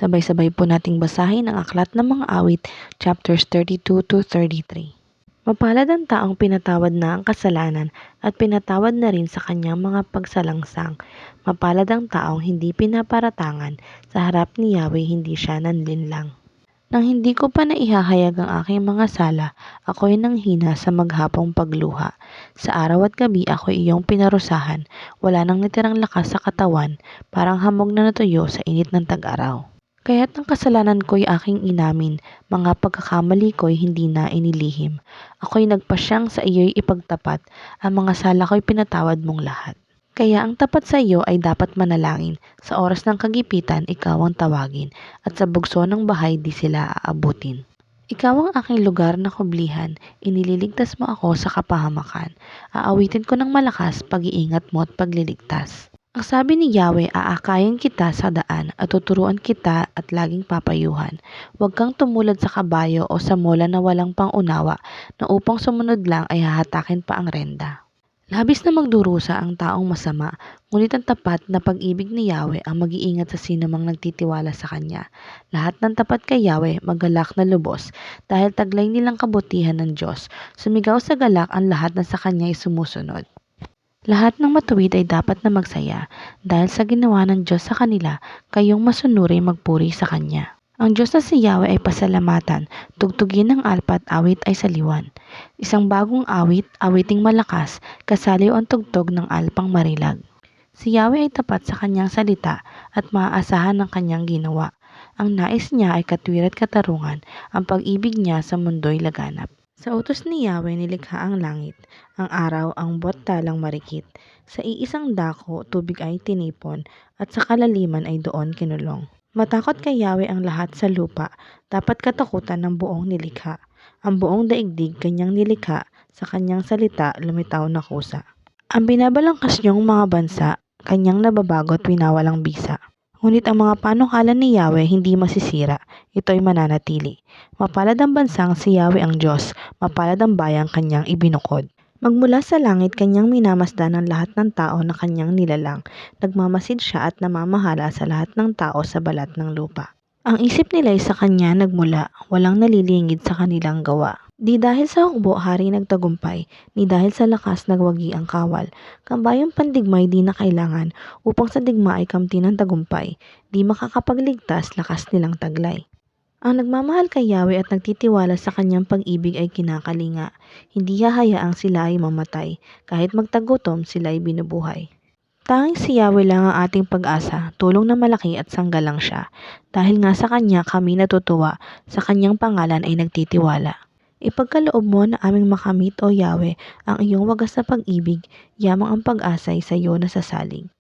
Sabay-sabay po nating basahin ang Aklat ng Mga Awit, chapters 32 to 33. Mapalad ang taong pinatawad na ang kasalanan at pinatawad na rin sa kanyang mga pagsalangsang. Mapalad ang taong hindi pinaparatangan, sa harap ni Yahweh hindi siya nanlinlang. Nang hindi ko pa naihahayag ang aking mga sala, ako'y nanghina sa maghapong pagluha. Sa araw at gabi ako'y iyong pinarusahan, wala nang natirang lakas sa katawan, parang hamog na natuyo sa init ng tag-araw. Kaya't ang kasalanan ko'y aking inamin, mga pagkakamali ko'y hindi na inilihim. Ako'y nagpasyang sa iyo'y ipagtapat, ang mga sala ko'y pinatawad mong lahat. Kaya ang tapat sa iyo ay dapat manalangin, sa oras ng kagipitan ikaw ang tawagin, at sa bugso ng bahay di sila aabutin. Ikaw ang aking lugar na kublihan, inililigtas mo ako sa kapahamakan. Aawitin ko ng malakas pag-iingat mo at pagliligtas. Ang sabi ni Yahweh, aakayin kita sa daan at tuturuan kita at laging papayuhan. Huwag kang tumulad sa kabayo o sa mola na walang pangunawa, na upang sumunod lang ay hahatakin pa ang renda. Labis na magdurusa ang taong masama, ngunit ang tapat na pag-ibig ni Yahweh ang mag-iingat sa sinumang nagtitiwala sa Kanya. Lahat ng tapat kay Yahweh magalak na lubos, dahil taglay nilang kabutihan ng Diyos. Sumigaw sa galak ang lahat na sa Kanya ay sumusunod. Lahat ng matuwid ay dapat na magsaya, dahil sa ginawa ng Diyos sa kanila, kayong masunuri magpuri sa Kanya. Ang Diyos na si Yahweh ay pasalamatan, tugtugin ng alpa at awit ay saliwan. Isang bagong awit, awiting malakas, kasaliw ang tugtog ng alpang marilag. Si Yahweh ay tapat sa kanyang salita at maaasahan ng kanyang ginawa. Ang nais niya ay katwiran at katarungan, ang pag-ibig niya sa mundo'y laganap. Sa utos ni Yahweh nilikha ang langit, ang araw ang buwat talang marikit. Sa iisang dako, tubig ay tinipon, at sa kalaliman ay doon kinulong. Matakot kay Yahweh ang lahat sa lupa, dapat katakutan ng buong nilikha. Ang buong daigdig kanyang nilikha, sa kanyang salita lumitaw na kusa. Ang binabalangkas niyong mga bansa, kanyang nababago at winawalang bisa. Ngunit ang mga panukala ni Yahweh hindi masisira, ito'y mananatili. Mapalad ang bansang si Yahweh ang Diyos, mapalad ang bayang kanyang ibinukod. Magmula sa langit kanyang minamasdan ang lahat ng tao na kanyang nilalang. Nagmamasid siya at namamahala sa lahat ng tao sa balat ng lupa. Ang isip nila'y sa kanya nagmula, walang nalilingid sa kanilang gawa. Di dahil sa hukbo hari nagtagumpay, ni dahil sa lakas nagwagi ang kawal. Kambayong pandigmay di na kailangan, upang sa digma ay kamti ng tagumpay. Di makakapagligtas, lakas nilang taglay. Ang nagmamahal kay Yahweh at nagtitiwala sa kanyang pag-ibig ay kinakalinga. Hindi hahayaang sila ay mamatay, kahit magtagutom sila ay binubuhay. Tanging si Yahweh lang ang ating pag-asa, tulong na malaki at sanggalang siya. Dahil nga sa kanya kami natutuwa, sa kanyang pangalan ay nagtitiwala. Ipagkaloob mo na aming makamit, O Yahweh, ang iyong wagas na pag-ibig, yamang ang pag-asa'y sa iyo nasasalig.